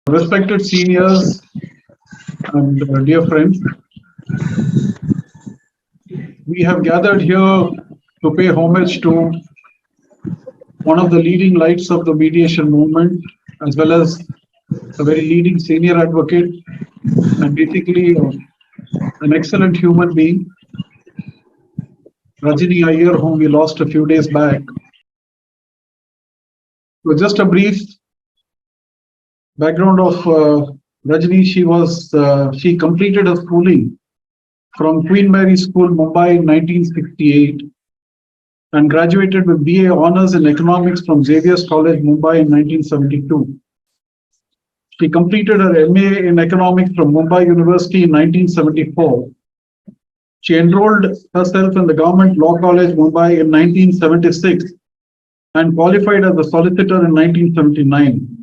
Respected seniors and dear friends, we have gathered here to pay homage to one of the leading lights of the mediation movement, as well as a very leading senior advocate and basically an excellent human being, Rajani Iyer, whom we lost a few days back. So just a brief background of Rajani. She completed her schooling from Queen Mary School, Mumbai in 1968 and graduated with BA Honours in Economics from Xavier's College, Mumbai in 1972. She completed her MA in Economics from Mumbai University in 1974. She enrolled herself in the Government Law College, Mumbai in 1976 and qualified as a solicitor in 1979.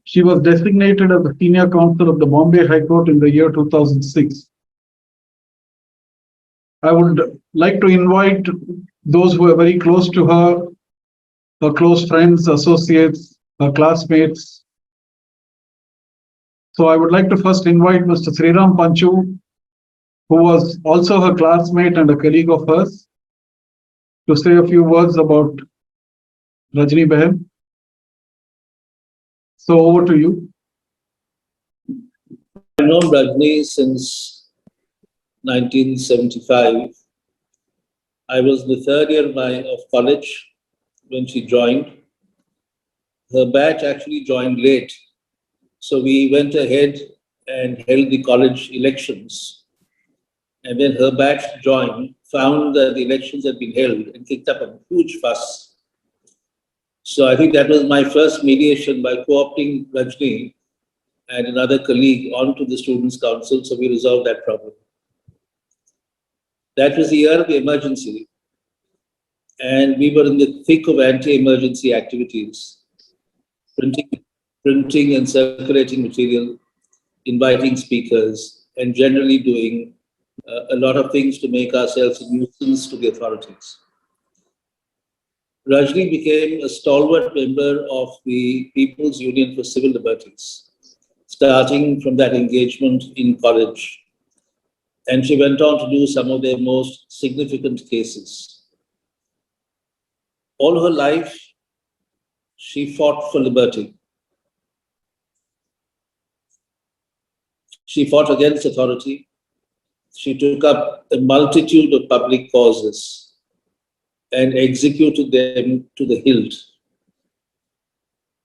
She was designated as the senior counsel of the Bombay High Court in the year 2006. I would like to invite those who are very close to her close friends, associates, her classmates. So I would like to first invite Mr. Sriram Panchu, who was also her classmate and a colleague of hers, to say a few words about Rajani Behan. So over to you. I've known Rajani since 1975. I was in the third year of college when she joined. Her batch actually joined late. So we went ahead and held the college elections. And then her batch joined, found that the elections had been held and kicked up a huge fuss. So I think that was my first mediation by co-opting Rajani and another colleague onto the Students' Council. So we resolved that problem. That was the year of the emergency. And we were in the thick of anti-emergency activities, printing and circulating material, inviting speakers, and generally doing a lot of things to make ourselves a nuisance to the authorities. Rajani became a stalwart member of the People's Union for Civil Liberties, starting from that engagement in college. And she went on to do some of their most significant cases. All her life, she fought for liberty. She fought against authority. She took up a multitude of public causes and executed them to the hilt.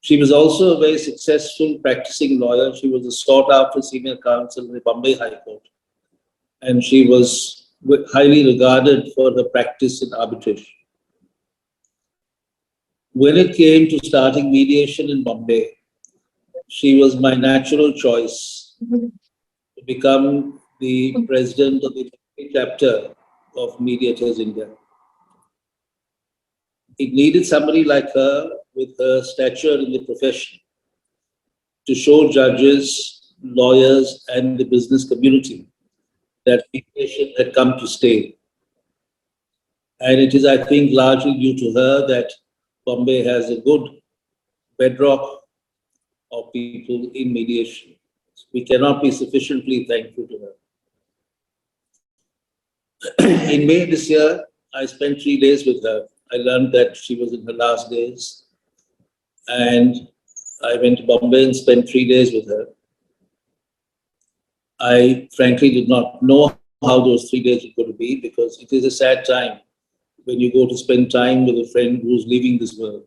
She was also a very successful practicing lawyer. She was a sought-after senior counsel in the Bombay High Court. And she was highly regarded for her practice in arbitration. When it came to starting mediation in Bombay, she was my natural choice to become the president of the chapter of Mediators India. It needed somebody like her with her stature in the profession to show judges, lawyers, and the business community that mediation had come to stay. And it is, I think, largely due to her that Bombay has a good bedrock of people in mediation. We cannot be sufficiently thankful to her. In May this year, I spent 3 days with her. I learned that she was in her last days. And I went to Bombay and spent 3 days with her. I frankly did not know how those 3 days were going to be, because it is a sad time when you go to spend time with a friend who's leaving this world.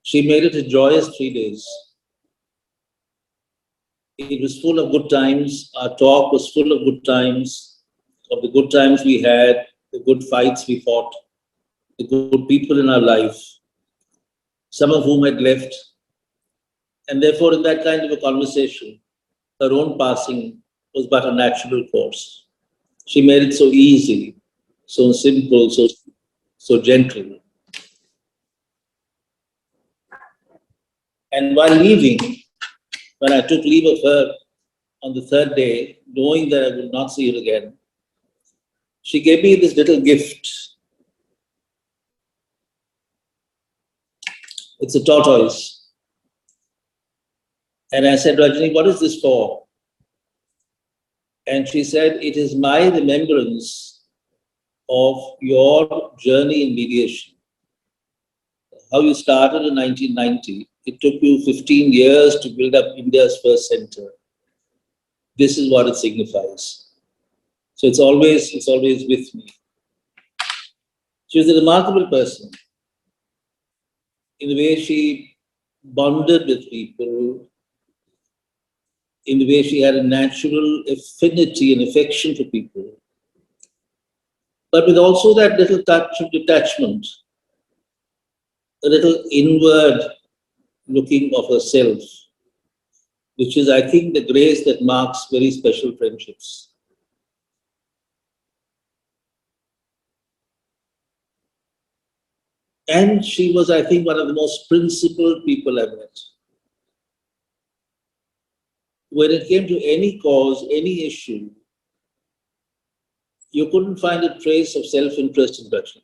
She made it a joyous 3 days. It was full of good times. Our talk was full of good times, of the good times we had, the good fights we fought, the good people in our life, some of whom had left. And therefore, in that kind of a conversation, her own passing was but a natural course. She made it so easy, so simple, so gentle. And while leaving, when I took leave of her on the third day, knowing that I would not see her again, she gave me this little gift. It's a tortoise. And I said, Rajani, what is this for? And she said, it is my remembrance of your journey in mediation. How you started in 1990. It took you 15 years to build up India's first center. This is what it signifies. So it's always with me. She was a remarkable person in the way she bonded with people, in the way she had a natural affinity and affection for people, but with also that little touch of detachment, a little inward looking of herself, which is, I think, the grace that marks very special friendships. And she was, I think, one of the most principled people I've met. When it came to any cause, any issue, you couldn't find a trace of self-interest in Rajani.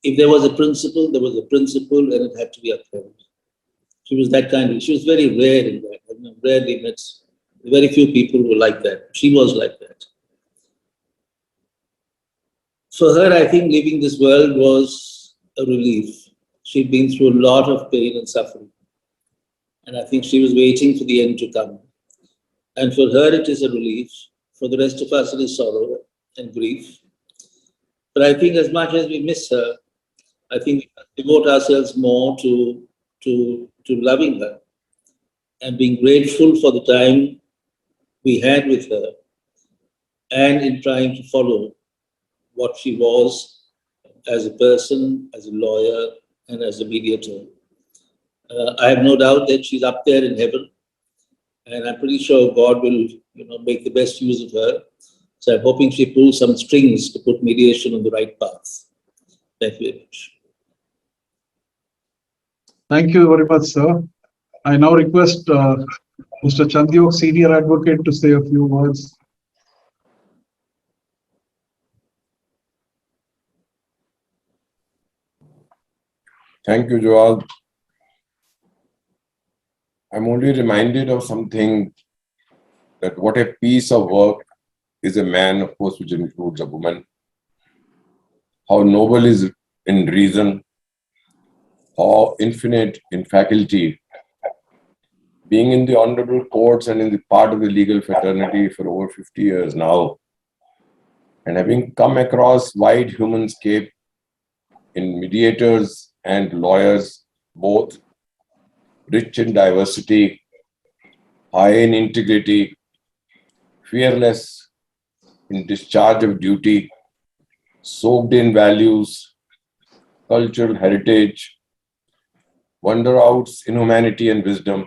If there was a principle, there was a principle, and it had to be upheld. She was that kind of, she was very rare in that. I've rarely met very few people who were like that. She was like that. For her, I think leaving this world was a relief. She'd been through a lot of pain and suffering. And I think she was waiting for the end to come. And for her, it is a relief. For the rest of us, it is sorrow and grief. But I think as much as we miss her, I think we must devote ourselves more to loving her and being grateful for the time we had with her and in trying to follow what she was as a person, as a lawyer, and as a mediator. I have no doubt that she's up there in heaven, and I'm pretty sure God will, make the best use of her. So I'm hoping she pulls some strings to put mediation on the right path. Thank you very much. Thank you very much, sir. I now request Mr. Chandyal, Senior Advocate, to say a few words. Thank you, Joel. I'm only reminded of something, that what a piece of work is a man, of course, which includes a woman. How noble is in reason, how infinite in faculty. Being in the honorable courts and in the part of the legal fraternity for over 50 years now, and having come across wide human scape in mediators and lawyers, both rich in diversity, high in integrity, fearless in discharge of duty, soaked in values, cultural heritage, wonder outs in humanity and wisdom.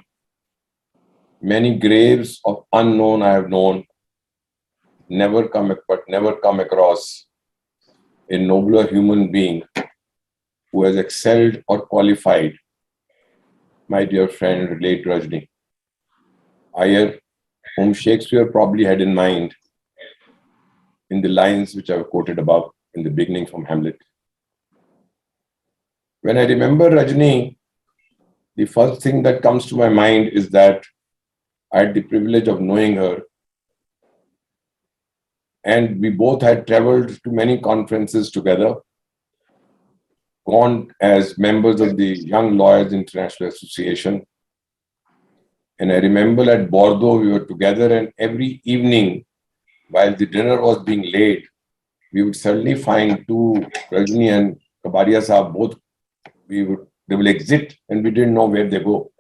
Many graves of unknown I have known, never come across a nobler human being who has excelled or qualified. My dear friend, late Rajani Iyer, whom Shakespeare probably had in mind in the lines which I've quoted above in the beginning from Hamlet. When I remember Rajani, the first thing that comes to my mind is that I had the privilege of knowing her, and we both had traveled to many conferences together, gone as members of the Young Lawyers International Association. And I remember at Bordeaux, we were together, and every evening, while the dinner was being laid, we would suddenly find two, Rajani and Kabaria Saab, both, they will exit, and we didn't know where they go.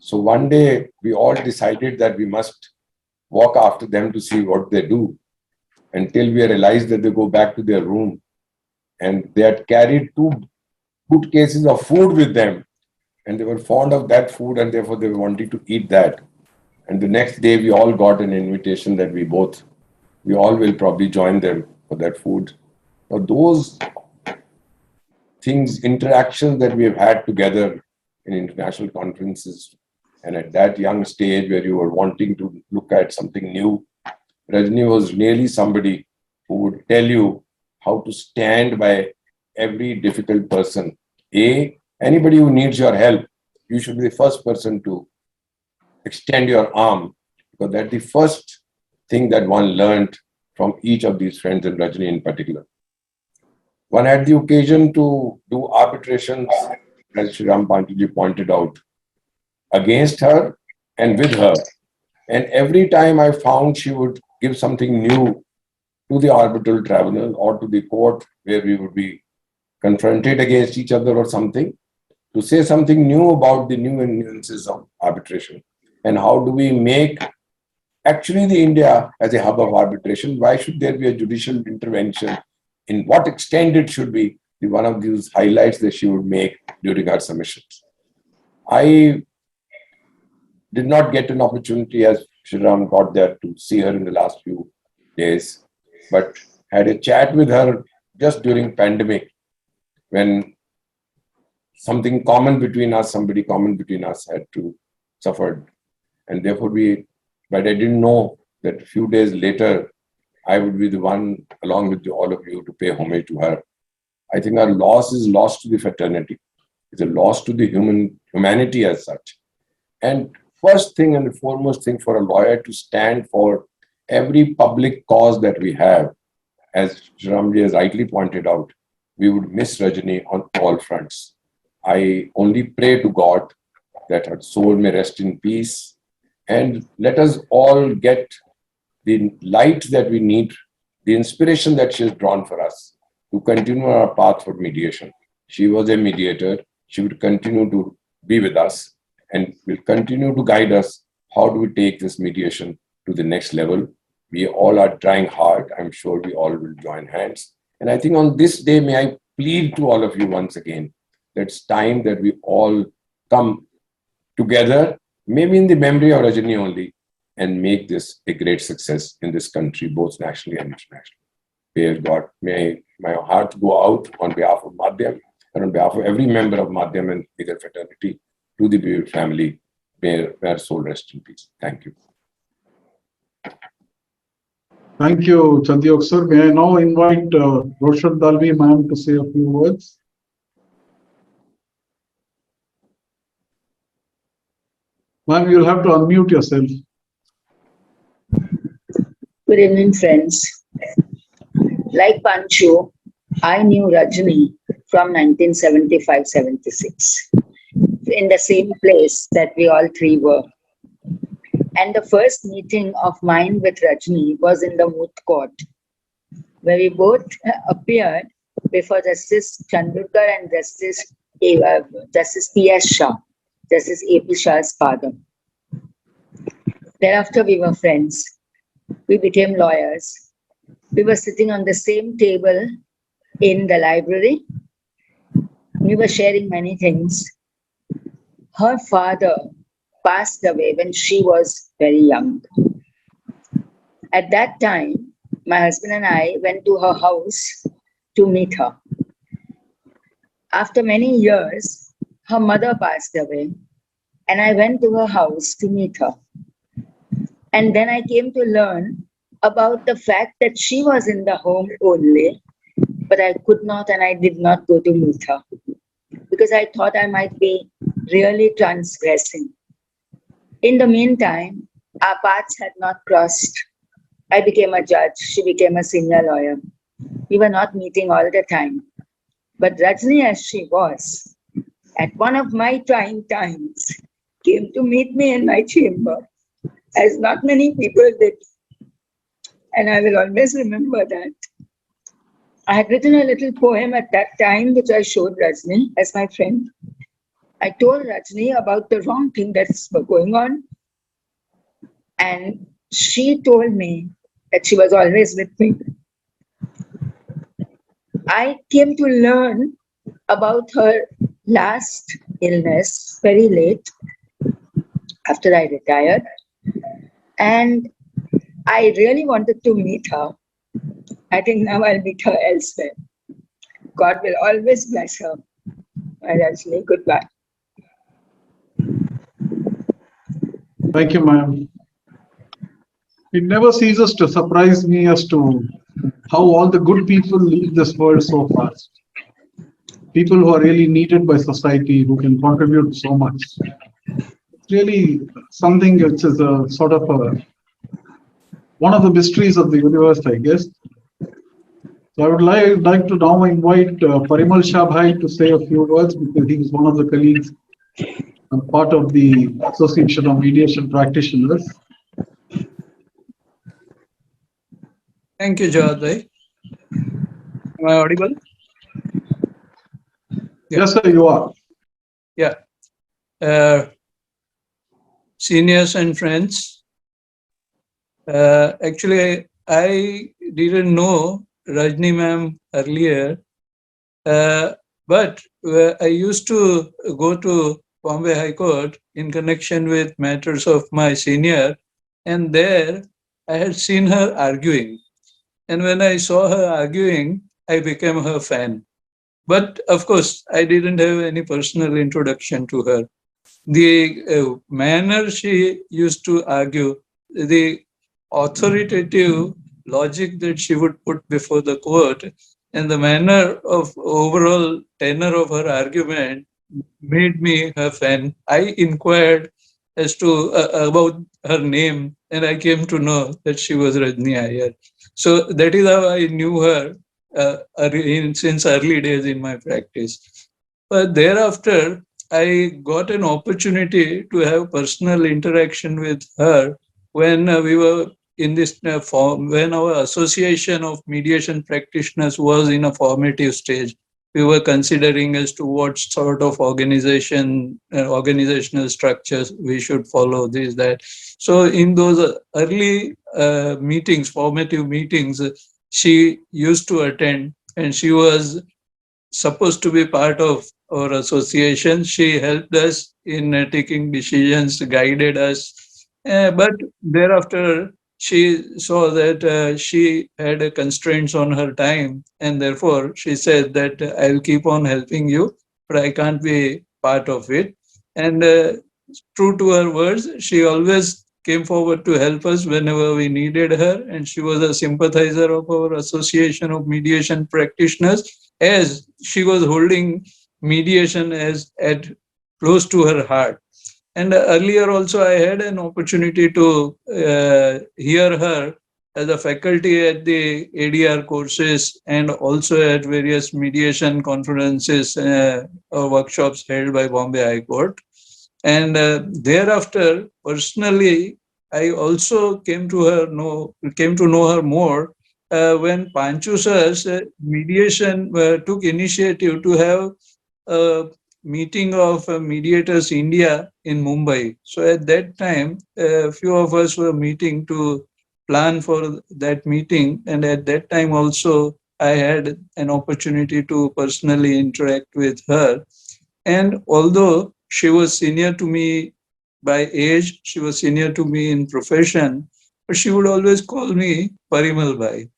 So one day, we all decided that we must walk after them to see what they do, until we realized that they go back to their room, and they had carried 2 good cases of food with them, and they were fond of that food, and therefore they wanted to eat that. And the next day, we all got an invitation that we all will probably join them for that food. Now, those things, interactions that we have had together in international conferences, and at that young stage where you were wanting to look at something new, Rajani was really somebody who would tell you how to stand by every difficult person. Anybody who needs your help, you should be the first person to extend your arm, because that's the first thing that one learned from each of these friends, and Rajani in particular. One had the occasion to do arbitrations, as Sriram Pantuji pointed out, against her and with her. And every time I found she would give something new to the arbitral tribunal or to the court where we would be confronted against each other or something, to say something new about the new nuances of arbitration. And how do we make actually the India as a hub of arbitration? Why should there be a judicial intervention? In what extent it should be? One of these highlights that she would make during her submissions. I did not get an opportunity, as Sriram got there, to see her in the last few days, but had a chat with her just during pandemic, when something common between us, somebody common between us had to suffer. And therefore but I didn't know that a few days later, I would be the one, along with all of you, to pay homage to her. I think our loss is lost to the fraternity. It's a loss to the humanity as such. And first thing and the foremost thing for a lawyer to stand for every public cause that we have, as Sriramji has rightly pointed out, we would miss Rajani on all fronts. I only pray to God that her soul may rest in peace, and let us all get the light that we need, the inspiration that she has drawn for us to continue our path for mediation. She was a mediator. She would continue to be with us and will continue to guide us. How do we take this mediation to the next level? We all are trying hard. I'm sure we all will join hands. And I think on this day, may I plead to all of you once again, that it's time that we all come together, maybe in the memory of Rajani only, and make this a great success in this country, both nationally and internationally. May God, may my heart go out on behalf of Madhyam and on behalf of every member of Madhyam and legal fraternity to the Beard family. May her soul rest in peace. Thank you. Thank you, Chandyal sir. May I now invite Roshan Dalvi ma'am to say a few words? Ma'am, you'll have to unmute yourself. Good evening, friends. Like Panchu, I knew Rajani from 1975-76 in the same place that we all three were. And the first meeting of mine with Rajani was in the moot court, where we both appeared before Justice Chandulkar and Justice P.S. Shah, Justice A.P. Shah's father. Thereafter, we were friends. We became lawyers. We were sitting on the same table in the library. We were sharing many things. Her father passed away when she was very young. At that time, my husband and I went to her house to meet her. After many years, her mother passed away, and I went to her house to meet her. And then I came to learn about the fact that she was in the home only, but I could not and I did not go to meet her because I thought I might be really transgressing. In the meantime, our paths had not crossed. I became a judge, she became a senior lawyer. We were not meeting all the time. But Rajani, as she was, at one of my trying times, came to meet me in my chamber, as not many people did. And I will always remember that. I had written a little poem at that time, which I showed Rajani as my friend. I told Rajani about the wrong thing that's going on. And she told me that she was always with me. I came to learn about her last illness very late, after I retired. And I really wanted to meet her. I think now I'll meet her elsewhere. God will always bless her. My Rajani, goodbye. Thank you, ma'am. It never ceases to surprise me as to how all the good people leave this world so fast. people who are really needed by society, who can contribute so much. It's really something which is a sort of one of the mysteries of the universe, I guess. So I would like to now invite Parimal Shabhai to say a few words because he is one of the colleagues and part of the Association of Mediation Practitioners. Thank you, Jawad. Am I audible? Yeah. Yes, sir, you are. Yeah. Seniors and friends, actually, I didn't know Rajni ma'am earlier, but I used to go to Bombay High Court in connection with matters of my senior, and there I had seen her arguing. And when I saw her arguing, I became her fan. But of course, I didn't have any personal introduction to her. The manner she used to argue, the authoritative logic that she would put before the court, and the manner of overall tenor of her argument made me her fan. I inquired as to about her name, and I came to know that she was Rajani Iyer. So that is how I knew her since early days in my practice. But thereafter, I got an opportunity to have personal interaction with her when we were in this form, when our association of mediation practitioners was in a formative stage. We were considering as to what sort of organizational structures we should follow, this, that. So in those early meetings, formative meetings, she used to attend, and she was supposed to be part of our association. She helped us in taking decisions, guided us. But thereafter, she saw that she had constraints on her time, and therefore she said that I'll keep on helping you, but I can't be part of it. And true to her words, she always came forward to help us whenever we needed her, and she was a sympathizer of our Association of Mediation Practitioners, as she was holding mediation as at close to her heart. And earlier also I had an opportunity to hear her as a faculty at the ADR courses and also at various mediation conferences or workshops held by Bombay High Court. And thereafter, personally, I also came to know her more when Panchu sir's mediation took initiative to have a meeting of Mediators India in Mumbai. So at that time, a few of us were meeting to plan for that meeting, and at that time also I had an opportunity to personally interact with her. And although she was senior to me by age, she was senior to me in profession, but she would always call me Parimal Bhai.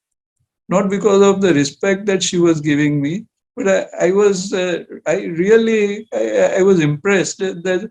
Not because of the respect that she was giving me, but I was impressed that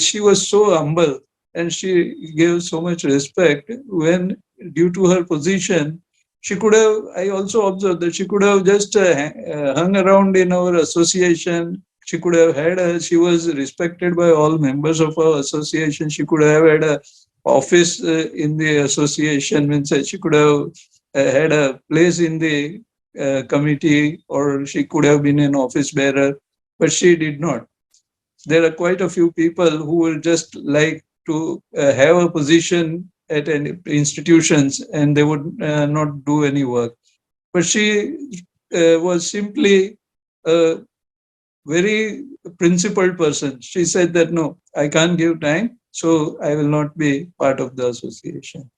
she was so humble and she gave so much respect when, due to her position, she could have. I also observed that she could have just hung around in our association. She could have had she was respected by all members of our association. She could have had a office in the association, means she could have had a place in the committee, or she could have been an office bearer, but she did not. There are quite a few people who will just like to have a position at any institutions and they would not do any work. But she was simply a very principled person. She said that, no, I can't give time, so I will not be part of the association.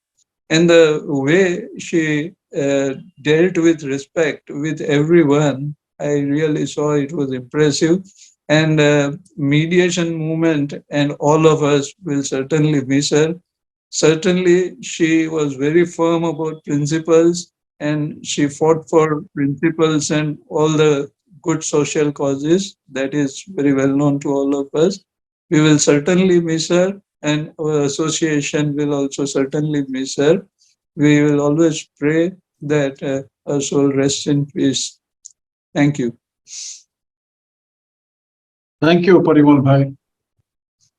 And the way she dealt with respect with everyone, I really saw it was impressive. And mediation movement and all of us will certainly miss her. Certainly, she was very firm about principles and she fought for principles and all the good social causes. That is very well known to all of us. We will certainly miss her, and our association will also certainly miss her. We will always pray that her soul rests in peace. Thank you. Thank you, Parimal Bhai.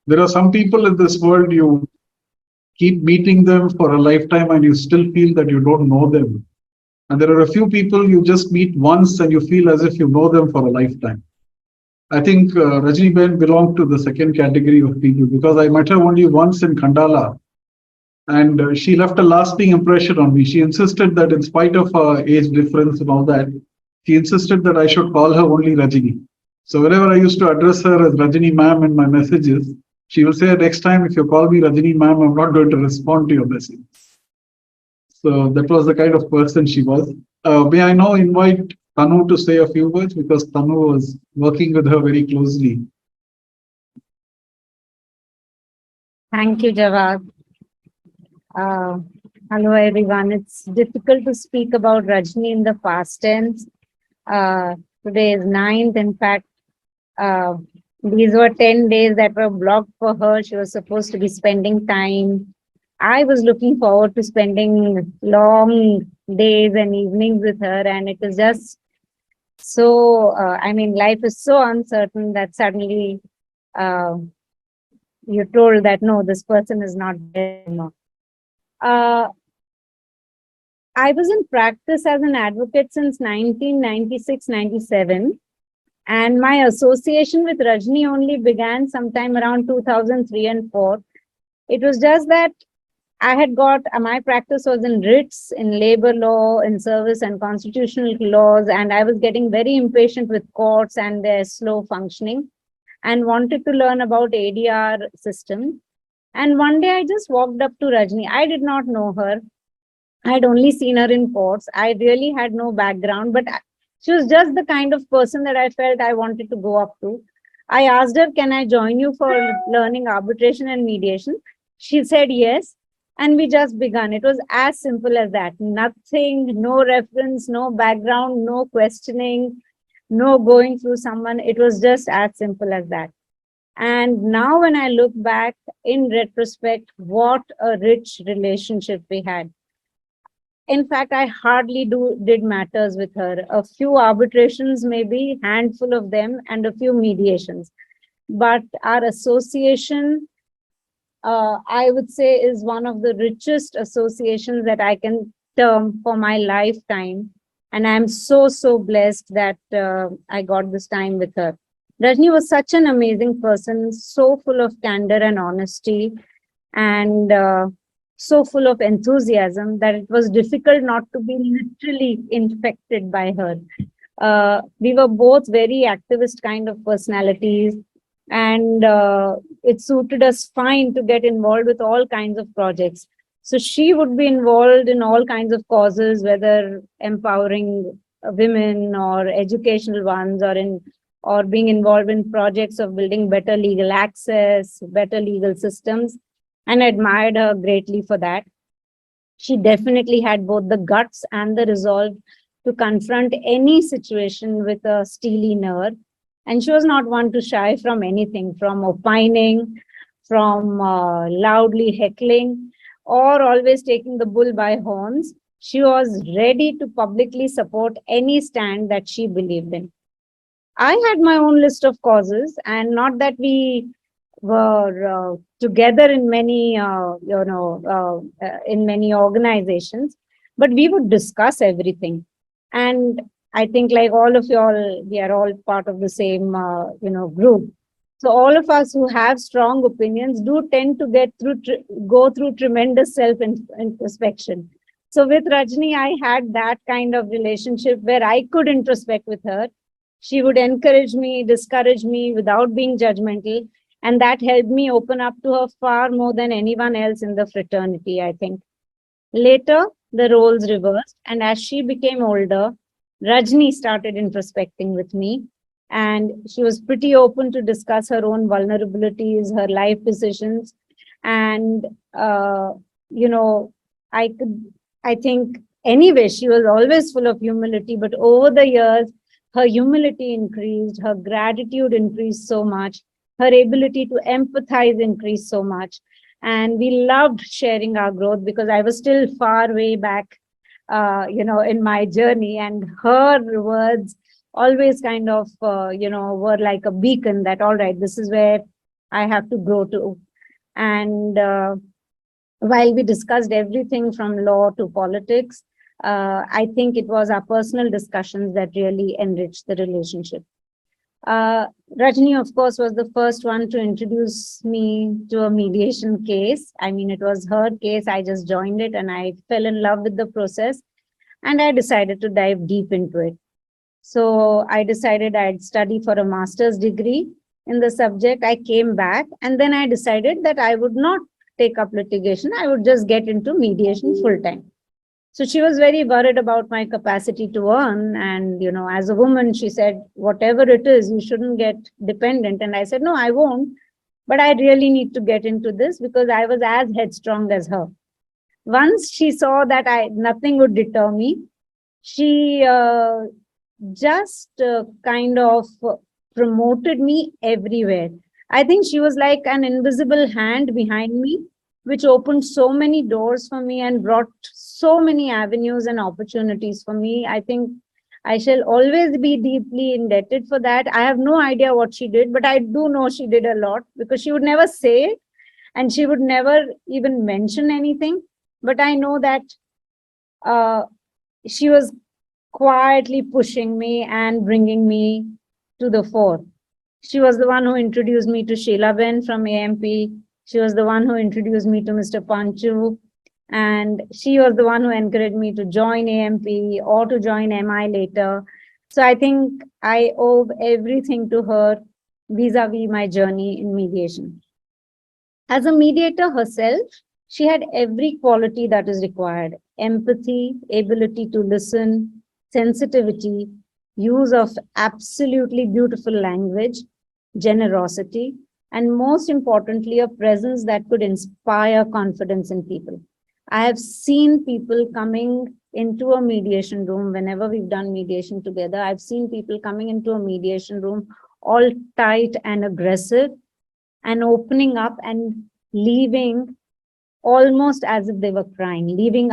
There are some people in this world, you keep meeting them for a lifetime and you still feel that you don't know them. And there are a few people you just meet once and you feel as if you know them for a lifetime. I think Rajni Ben belonged to the second category of people because I met her only once in Khandala, and she left a lasting impression on me. She insisted that in spite of our age difference and all that, she insisted that I should call her only Rajini. So whenever I used to address her as Rajini ma'am in my messages, she will say, next time if you call me Rajini ma'am, I'm not going to respond to your message. So that was the kind of person she was. May I now invite Tanu to say a few words because Tanu was working with her very closely. Thank you, Jawad. Hello, everyone. It's difficult to speak about Rajni in the past tense. Today is 9th. In fact, these were 10 days that were blocked for her. She was supposed to be spending time. I was looking forward to spending long days and evenings with her, and it was just so, I mean, life is so uncertain that suddenly you're told that no, this person is not there anymore. I was in practice as an advocate since 1996-97, and my association with Rajni only began sometime around 2003 and 4. It was just that I had got, my practice was in writs, in labor law, in service and constitutional laws, and I was getting very impatient with courts and their slow functioning and wanted to learn about ADR system. And one day I just walked up to Rajni. I did not know her. I had only seen her in courts. I really had no background, but she was just the kind of person that I felt I wanted to go up to. I asked her, can I join you for learning arbitration and mediation? She said yes. And we just began. It was as simple as that. Nothing, no reference, no background, no questioning, no going through someone. It was just as simple as that. And now when I look back in retrospect, what a rich relationship we had. In fact, I hardly did matters with her. A few arbitrations, maybe handful of them, and a few mediations. But our association, I would say, is one of the richest associations that I can term for my lifetime. And I'm so, so blessed that I got this time with her. Rajni was such an amazing person, so full of candor and honesty, and so full of enthusiasm that it was difficult not to be literally infected by her. We were both very activist kind of personalities, and it suited us fine to get involved with all kinds of projects. So she would be involved in all kinds of causes, whether empowering women or educational ones, or being involved in projects of building better legal access, better legal systems, and admired her greatly for that. She definitely had both the guts and the resolve to confront any situation with a steely nerve. And she was not one to shy from anything, from opining, from loudly heckling, or always taking the bull by horns. She was ready to publicly support any stand that she believed in. I had my own list of causes, and not that we were together in many, in many organizations, but we would discuss everything. And I think, like all of you all, we are all part of the same, group. So all of us who have strong opinions do tend to go through tremendous self-introspection. So with Rajni, I had that kind of relationship where I could introspect with her. She would encourage me, discourage me without being judgmental. And that helped me open up to her far more than anyone else in the fraternity, I think. Later, the roles reversed. And as she became older, Rajni started introspecting with me. And she was pretty open to discuss her own vulnerabilities, her life decisions. And, I think, anyway, she was always full of humility. But over the years, her humility increased, her gratitude increased so much, her ability to empathize increased so much. And we loved sharing our growth because I was still far way back, in my journey. And her words always kind of, were like a beacon that, all right, this is where I have to grow to. And while we discussed everything from law to politics, I think it was our personal discussions that really enriched the relationship. Rajani, of course, was the first one to introduce me to a mediation case. I mean, it was her case. I just joined it and I fell in love with the process and I decided to dive deep into it. So I decided I'd study for a master's degree in the subject. I came back and then I decided that I would not take up litigation. I would just get into mediation full time. So she was very worried about my capacity to earn. And, as a woman, she said, whatever it is, you shouldn't get dependent. And I said, no, I won't. But I really need to get into this because I was as headstrong as her. Once she saw that nothing would deter me, she just kind of promoted me everywhere. I think she was like an invisible hand behind me, which opened so many doors for me and brought so many avenues and opportunities for me. I think I shall always be deeply indebted for that. I have no idea what she did, but I do know she did a lot because she would never say it and she would never even mention anything. But I know that she was quietly pushing me and bringing me to the fore. She was the one who introduced me to Sheila Ben from AMP. She was the one who introduced me to Mr. Panchu. And she was the one who encouraged me to join AMP or to join MI later. So I think I owe everything to her vis-a-vis my journey in mediation. As a mediator herself, she had every quality that is required: empathy, ability to listen, sensitivity, use of absolutely beautiful language, generosity, and most importantly, a presence that could inspire confidence in people. I have seen people coming into a mediation room whenever we've done mediation together. I've seen people coming into a mediation room all tight and aggressive and opening up and leaving almost as if they were crying, leaving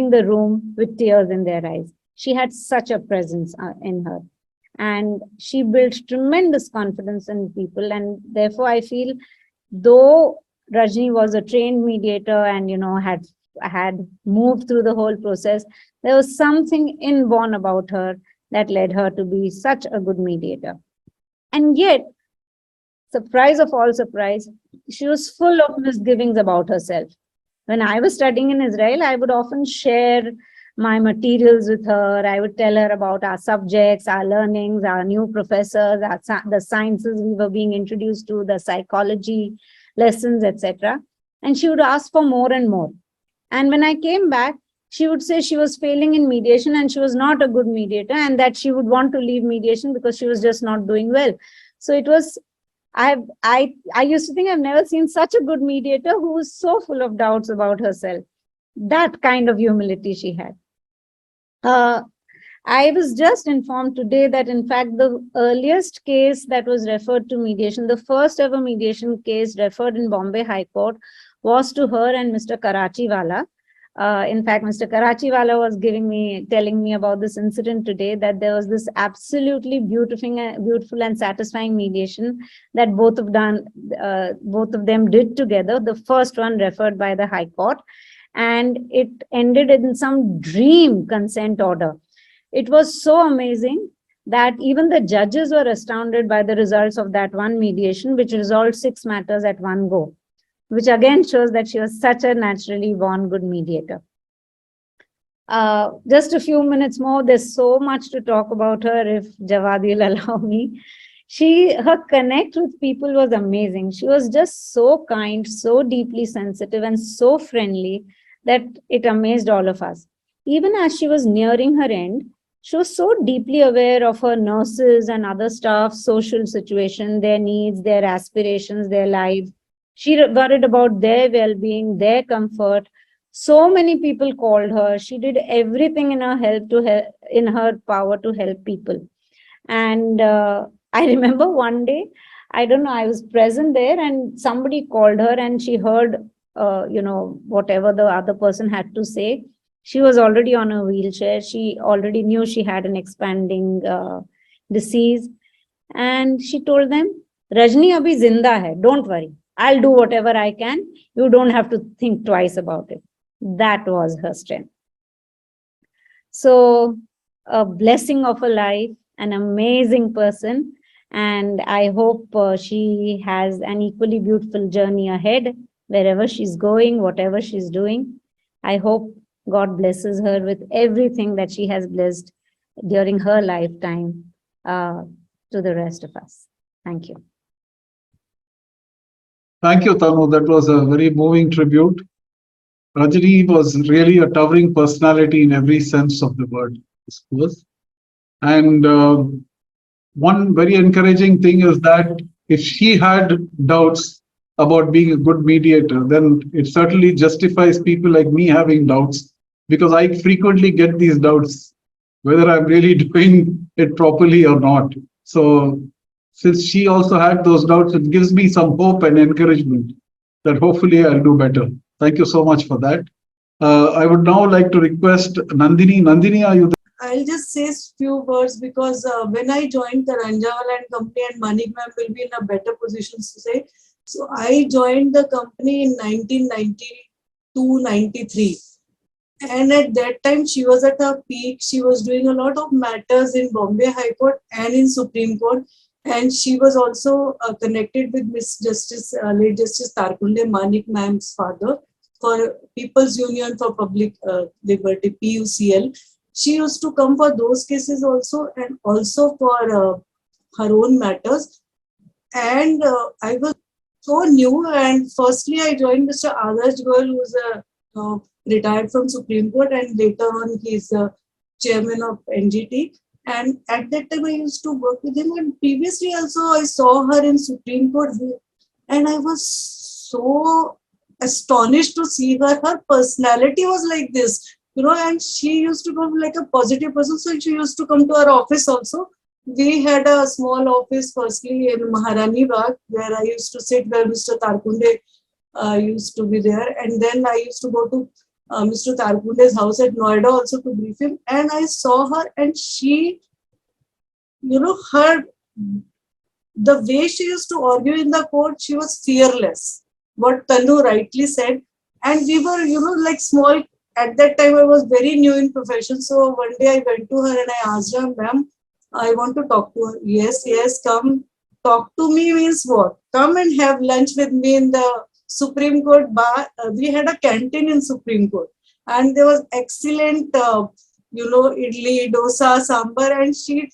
the room with tears in their eyes. She had such a presence in her. And she built tremendous confidence in people. And therefore, I feel, though Rajani was a trained mediator and, had moved through the whole process, there was something inborn about her that led her to be such a good mediator. And yet, surprise of all surprise, she was full of misgivings about herself. When I was studying in Israel, I would often share my materials with her. I would tell her about our subjects, our learnings, our new professors, the sciences we were being introduced to, the psychology lessons, etc. And she would ask for more and more. And when I came back, she would say she was failing in mediation and she was not a good mediator and that she would want to leave mediation because she was just not doing well. So it was, I used to think I've never seen such a good mediator who was so full of doubts about herself. That kind of humility she had. I was just informed today that, in fact, the earliest case that was referred to mediation, the first ever mediation case referred in Bombay High Court, was to her and Mr. Karanjawala. In fact, Mr. Karanjawala was telling me about this incident today, that there was this absolutely beautiful and satisfying mediation that both of them did together. The first one referred by the High Court, and it ended in some dream consent order. It was so amazing that even the judges were astounded by the results of that one mediation, which resolved 6 matters at one go, which again shows that she was such a naturally born good mediator. Just a few minutes more, there's so much to talk about her, if Jawad will allow me. Her connect with people was amazing. She was just so kind, so deeply sensitive, and so friendly that it amazed all of us. Even as she was nearing her end, she was so deeply aware of her nurses and other staff's social situation, their needs, their aspirations, their lives. She worried about their well-being, their comfort. So many people called her. She did everything in her power to help people. And I remember one day, I don't know, I was present there and somebody called her and she heard, whatever the other person had to say. She was already on a wheelchair. She already knew she had an expanding disease. And she told them, Rajni abhi zinda hai, don't worry. I'll do whatever I can. You don't have to think twice about it. That was her strength. So, a blessing of a life, an amazing person. And I hope she has an equally beautiful journey ahead, wherever she's going, whatever she's doing. I hope God blesses her with everything that she has blessed during her lifetime to the rest of us. Thank you. Thank you, Tanu. That was a very moving tribute. Rajani was really a towering personality in every sense of the word, I suppose. And one very encouraging thing is that if she had doubts about being a good mediator, then it certainly justifies people like me having doubts, because I frequently get these doubts whether I'm really doing it properly or not. So since she also had those doubts, it gives me some hope and encouragement that hopefully I'll do better. Thank you so much for that. I would now like to request Nandini. Nandini, are you there? I'll just say a few words because when I joined the Karanjawala and company, and Mani ma'am will be in a better position to say. So I joined the company in 1992-93. And at that time, she was at her peak. She was doing a lot of matters in Bombay High Court and in Supreme Court. And she was also connected with Miss Justice, late Justice Tarkunde Manik ma'am's father for People's Union for Public Liberty, PUCL. She used to come for those cases also, and also for her own matters. And I was so new. And firstly, I joined Mr. Adarsh Goyal, who's retired from Supreme Court, and later on he's the chairman of NGT. And at that time, I used to work with him. And previously also, I saw her in Supreme Court. And I was so astonished to see her. Her personality was like this, and she used to come like a positive person. So she used to come to our office also. We had a small office firstly in Maharani Bagh, where I used to sit, where Mr. Tarkunde used to be there. And then I used to go to Mr. Tarkunde's house at Noida also to brief him. And I saw her, and she, the way she used to argue in the court, she was fearless. What Tanu rightly said. And we were, like small. At that time, I was very new in profession. So one day I went to her and I asked her, ma'am, I want to talk to her. Yes, come. Talk to me means what? Come and have lunch with me in the Supreme Court bar. We had a canteen in Supreme Court. And there was excellent, idli, dosa, sambar. And she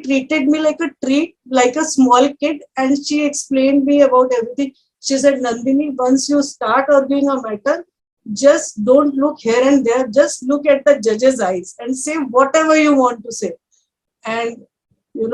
treated me like a treat, like a small kid. And she explained me about everything. She said, Nandini, once you start arguing a matter, just don't look here and there. Just look at the judge's eyes and say whatever you want to say. And,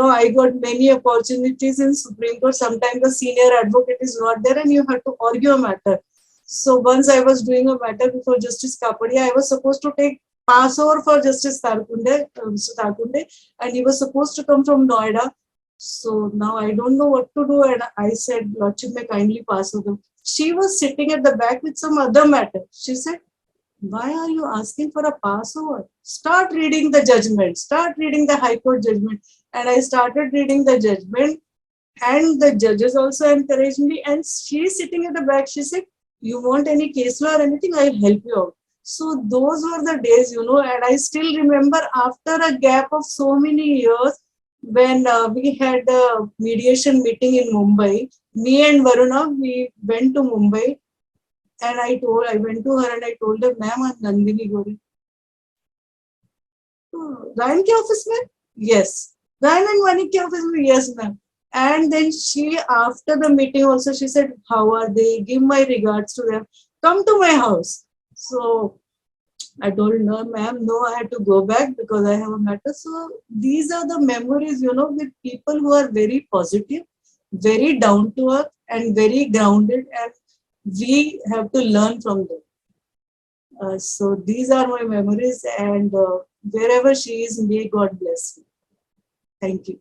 I got many opportunities in Supreme Court. Sometimes the senior advocate is not there and you have to argue a matter. So once I was doing a matter before Justice Kapadia, I was supposed to take passover for Justice Tarkunde, Mr. Tarkunde, and he was supposed to come from Noida. So now I don't know what to do. And I said, Lordship, may kindly pass over. She was sitting at the back with some other matter. She said, why are you asking for a passover? Start reading the judgment. Start reading the High Court judgment. And I started reading the judgment. And the judges also encouraged me. And she's sitting at the back. She said, you want any case law or anything? I'll help you out. So those were the days, and I still remember after a gap of so many years, when we had a mediation meeting in Mumbai, me and Varuna, we went to Mumbai, and I went to her and I told her, ma'am, I'm Nandini Gori. Ryan ke office mein? Yes. Ryan and Mani ke office mein? Yes, ma'am. And then she, after the meeting also, she said, how are they? Give my regards to them. Come to my house. So I told her, ma'am, no, I had to go back because I have a matter. So these are the memories, with people who are very positive, very down to earth and very grounded, and we have to learn from them. So these are my memories, and wherever she is, may God bless you. Thank you.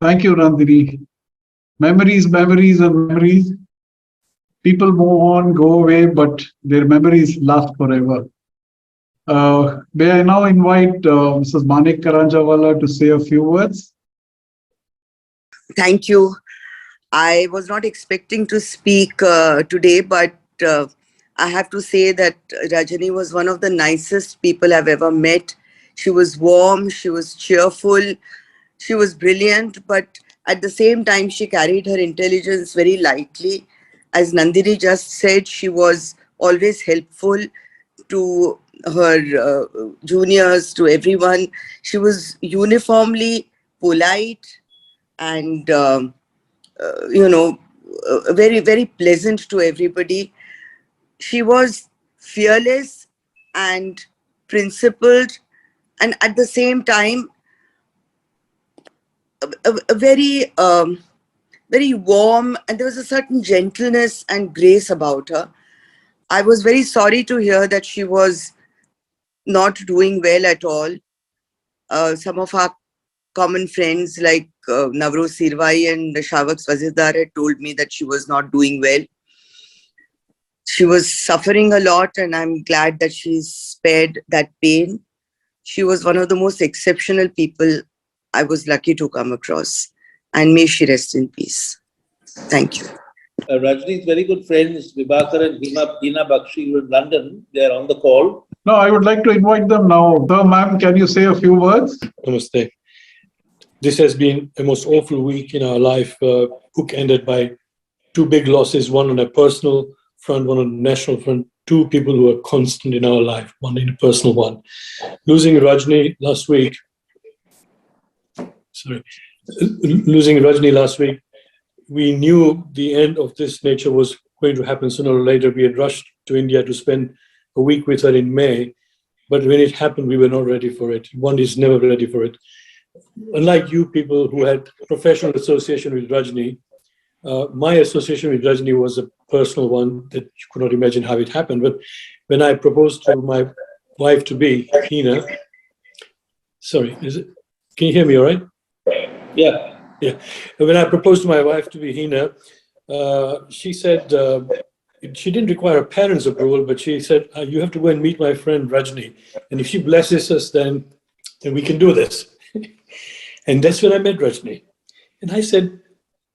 Thank you, Nandini. Memories, and memories. People move on, go away, but their memories last forever. May I now invite Mrs. Mani Karanjawala to say a few words? Thank you. I was not expecting to speak today, but I have to say that Rajani was one of the nicest people I've ever met. She was warm, she was cheerful, she was brilliant, but at the same time, she carried her intelligence very lightly. As Nandini just said, she was always helpful to her juniors, to everyone. She was uniformly polite and very, very pleasant to everybody. She was fearless and principled, and at the same time, a very, very warm, and there was a certain gentleness and grace about her. I was very sorry to hear that she was not doing well at all. Some of our common friends like Navroz Sirvai and Shavak Swazidar had told me that she was not doing well. She was suffering a lot, and I'm glad that she's spared that pain. She was one of the most exceptional people I was lucky to come across. And may she rest in peace. Thank you. Rajni's very good friends, Vibhakar and Hina Bakshi, were in London. They are on the call. No, I would like to invite them now. So, ma'am, can you say a few words? Namaste. This has been a most awful week in our life, bookended by two big losses, one on a personal front, one on a national front, two people who are constant in our life, one in a personal one. Losing Rajni last week, we knew the end of this nature was going to happen sooner or later. We had rushed to India to spend a week with her in May, but when it happened, we were not ready for it. One is never ready for it. Unlike you people who had professional association with Rajni, my association with Rajni was a personal one that you could not imagine how it happened. But when I proposed to my wife to be, Hina, can you hear me all right? Yeah. Yeah. When I proposed to my wife to be Hina, she said, she didn't require her parents' approval, but she said, you have to go and meet my friend Rajni. And if she blesses us, then we can do this. And that's when I met Rajni. And I said,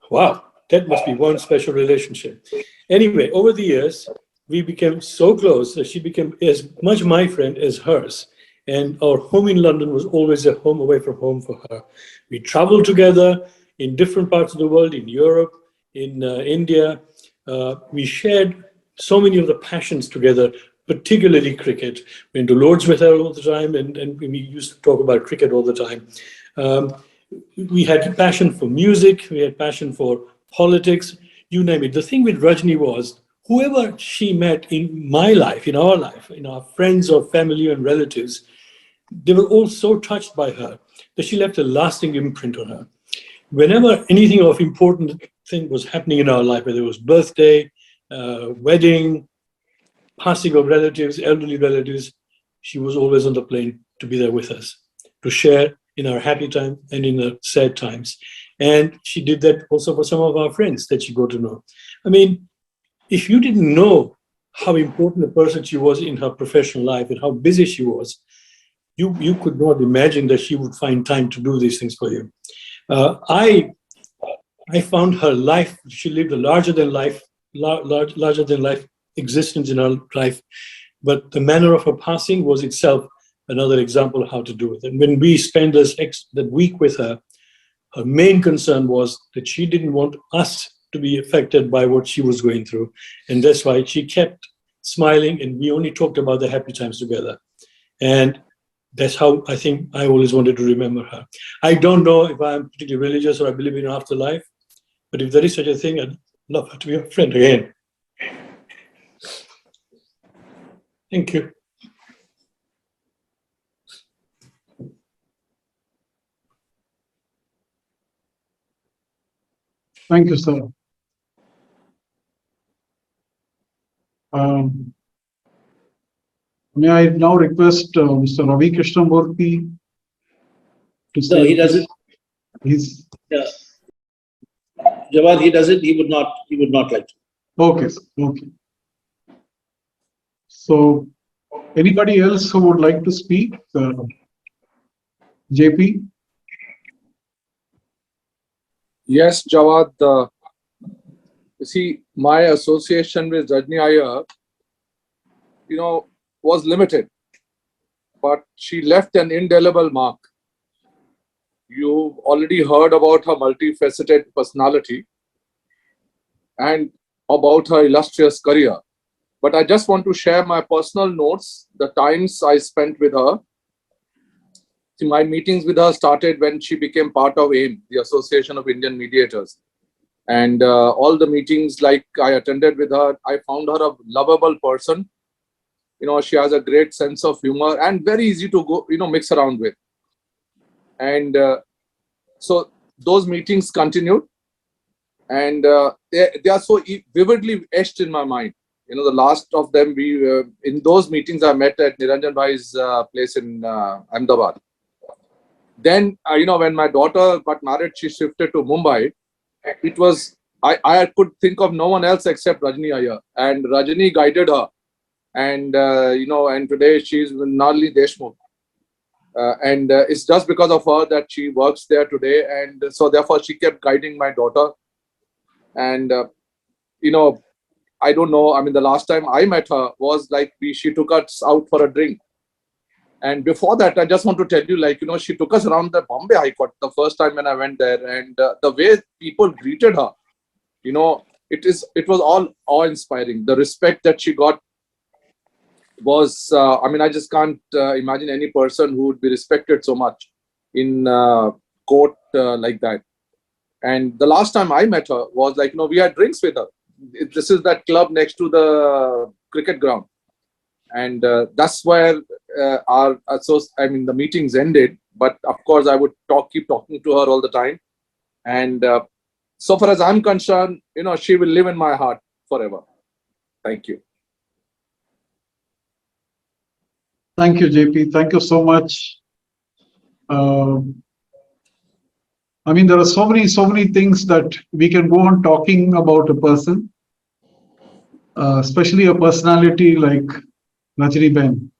wow, that must be one special relationship. Anyway, over the years, we became so close that she became as much my friend as hers. And our home in London was always a home away from home for her. We traveled together in different parts of the world, in Europe, in India. We shared so many of the passions together, particularly cricket. We went to Lord's with her all the time, and we used to talk about cricket all the time. We had passion for music, we had passion for politics, you name it. The thing with Rajni was, whoever she met in my life, in our friends or family and relatives, they were all so touched by her that she left a lasting imprint on her. Whenever anything of important thing was happening in our life, whether it was birthday, wedding, passing of relatives, elderly relatives, she was always on the plane to be there with us, to share in our happy time and in the sad times. And she did that also for some of our friends that she got to know. I mean, if you didn't know how important a person she was in her professional life and how busy she was, you could not imagine that she would find time to do these things for you. I found her life, she lived a larger than life existence in her life, but the manner of her passing was itself another example of how to do it. And when we spent that week with her, her main concern was that she didn't want us to be affected by what she was going through. And that's why she kept smiling, and we only talked about the happy times together. And that's how I think I always wanted to remember her. I don't know if I'm particularly religious or I believe in afterlife, but if there is such a thing, I'd love her to be a friend again. Thank you. Thank you, sir. May I now request Mr. Ravi Krishnamurthy to say? No, he doesn't. He's Yeah. Jawad, he doesn't. He would not like to. okay. Okay. So Anybody else who would like to speak? JP? Yes, Jawad. You see, my association with Rajani Iyer, was limited, but she left an indelible mark. You've already heard about her multifaceted personality and about her illustrious career. But I just want to share my personal notes, the times I spent with her. See, my meetings with her started when she became part of AIM, the Association of Indian Mediators. And all the meetings like I attended with her, I found her a lovable person. She has a great sense of humor and very easy to go, mix around with. And so those meetings continued, and they are so vividly etched in my mind. The last of them, in those meetings I met at Niranjan Bhai's place in Ahmedabad. Then, when my daughter got married, she shifted to Mumbai. It was, I could think of no one else except Rajani Iyer, and Rajani guided her. And, and today she's with Nalini Deshmukh. And it's just because of her that she works there today. And so therefore she kept guiding my daughter. And, I don't know. I mean, the last time I met her was like she took us out for a drink. And before that, I just want to tell you, she took us around the Bombay High Court the first time when I went there. And the way people greeted her, it was all awe-inspiring. The respect that she got was, I just can't imagine any person who would be respected so much in court like that. And the last time I met her was we had drinks with her. This is that club next to the cricket ground. And that's where the meetings ended. But of course, I would keep talking to her all the time. And so far as I'm concerned, she will live in my heart forever. Thank you. Thank you, JP. Thank you so much. There are so many things that we can go on talking about a person, especially a personality like Rajani Ben.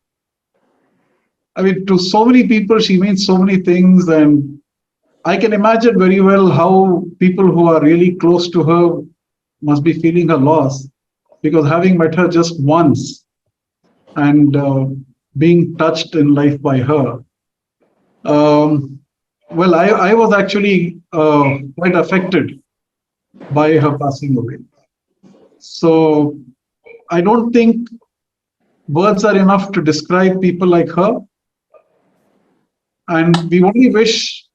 To so many people, she means so many things, and I can imagine very well how people who are really close to her must be feeling her loss, because having met her just once and being touched in life by her. Well, I was actually quite affected by her passing away. So I don't think words are enough to describe people like her. And we only wish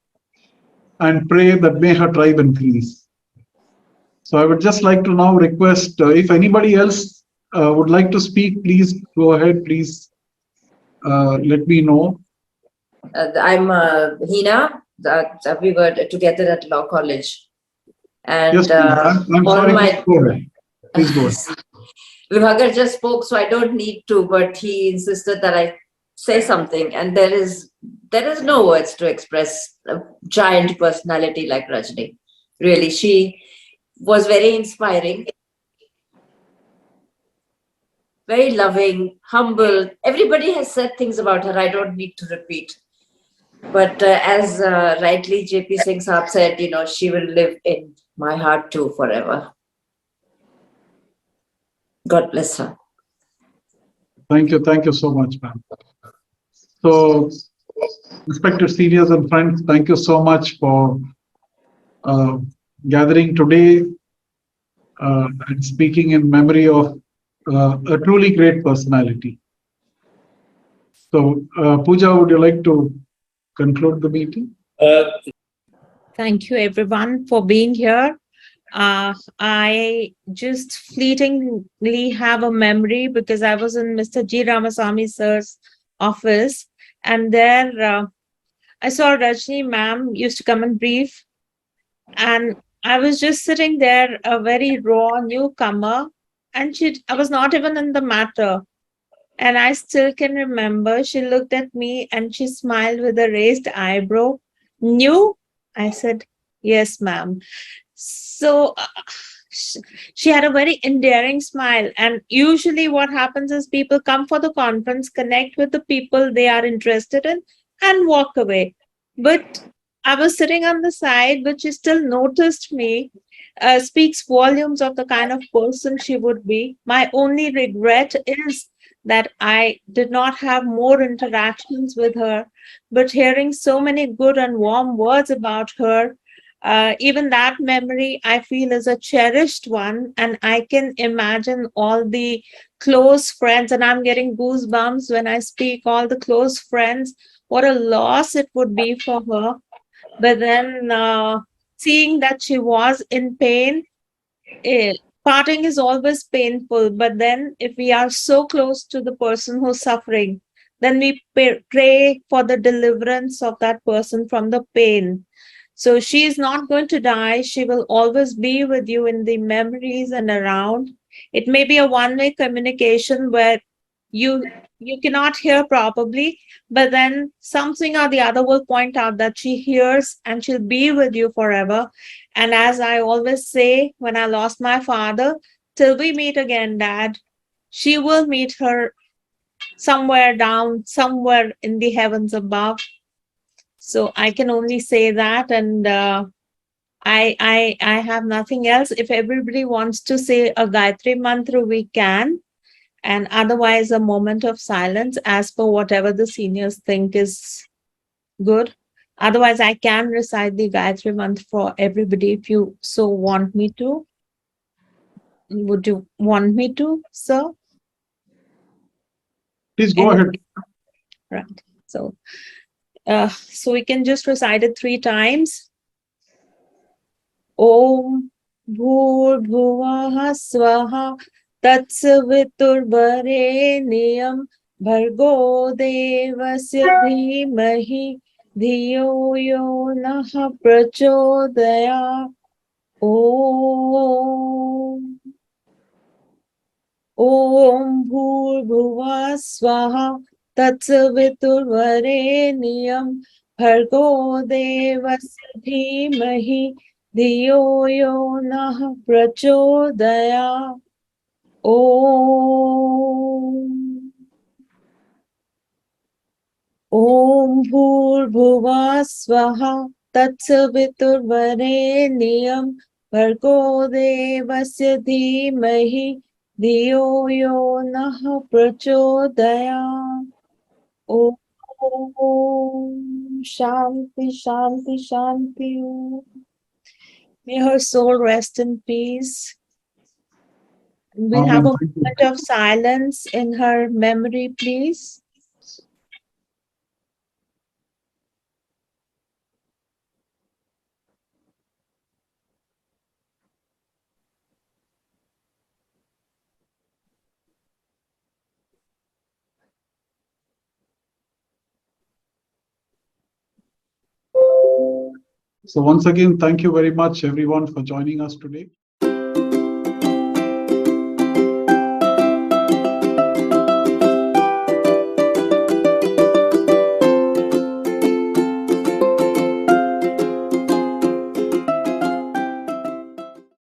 and pray that may her tribe increase. So I would just like to now request if anybody else would like to speak, please go ahead, please let me know. I'm Hina. That we were together at law college. And Yes, I'm sorry. Go ahead. Please go ahead. Vibhagar just spoke, so I don't need to, but he insisted that I say something. And there is no words to express a giant personality like Rajani. Really, she was very inspiring, very loving, humble. Everybody has said things about her. I don't need to repeat. But as rightly JP Singh Saab said, she will live in my heart too forever. God bless her. Thank you so much, ma'am. So, respected seniors and friends, thank you so much for gathering today and speaking in memory of a truly great personality. So, Pooja, would you like to conclude the meeting? Thank you, everyone, for being here. I just fleetingly have a memory because I was in Mr. G. Ramasamy sir's office, and there I saw Rajani ma'am used to come and brief, and I was just sitting there, a very raw newcomer, and I was not even in the matter. And I still can remember she looked at me and she smiled with a raised eyebrow. New? I said, yes, ma'am. So She had a very endearing smile. And usually what happens is people come for the conference, connect with the people they are interested in, and walk away. But I was sitting on the side, but she still noticed me, speaks volumes of the kind of person she would be. My only regret is that I did not have more interactions with her, but hearing so many good and warm words about her, even that memory I feel is a cherished one. And I can imagine all the close friends, and I'm getting goosebumps when I speak, all the close friends, what a loss it would be for her. But then seeing that she was in pain, eh, parting is always painful. But then if we are so close to the person who's suffering, then we pray for the deliverance of that person from the pain. So she is not going to die. She will always be with you in the memories and around. It may be a one-way communication where you cannot hear probably, but then something or the other will point out that she hears, and she'll be with you forever. And as I always say, when I lost my father, till we meet again, Dad, she will meet her somewhere down, somewhere in the heavens above. So I can only say that, and I have nothing else. If everybody wants to say a Gayatri mantra, we can, and otherwise a moment of silence as per whatever the seniors think is good. Otherwise, I can recite the Gayatri mantra for everybody if you so want me to. Would you want me to, sir? Please go ahead. Right. So we can just recite it 3 times. Om Bhurbhuvah Swaha Tatsaviturvareniyam Bhargo Devasya Dhimahi Dhiyo Yo Naha Prachodaya. Om Bhurbhuvah Swaha Tatsaviturvareniyam Bhargo Devasya Dhimahi Dhiyo Yo Nah Prachodaya. Om Bhurbhuvah Swaha Tatsaviturvareniyam Bhargo Devasya Dhimahi Dhiyo Yo Nah Prachodaya. Om Shanti Shanti Shanti. May her soul rest in peace. We'll have a moment of silence in her memory, please. So once again, thank you very much, everyone, for joining us today.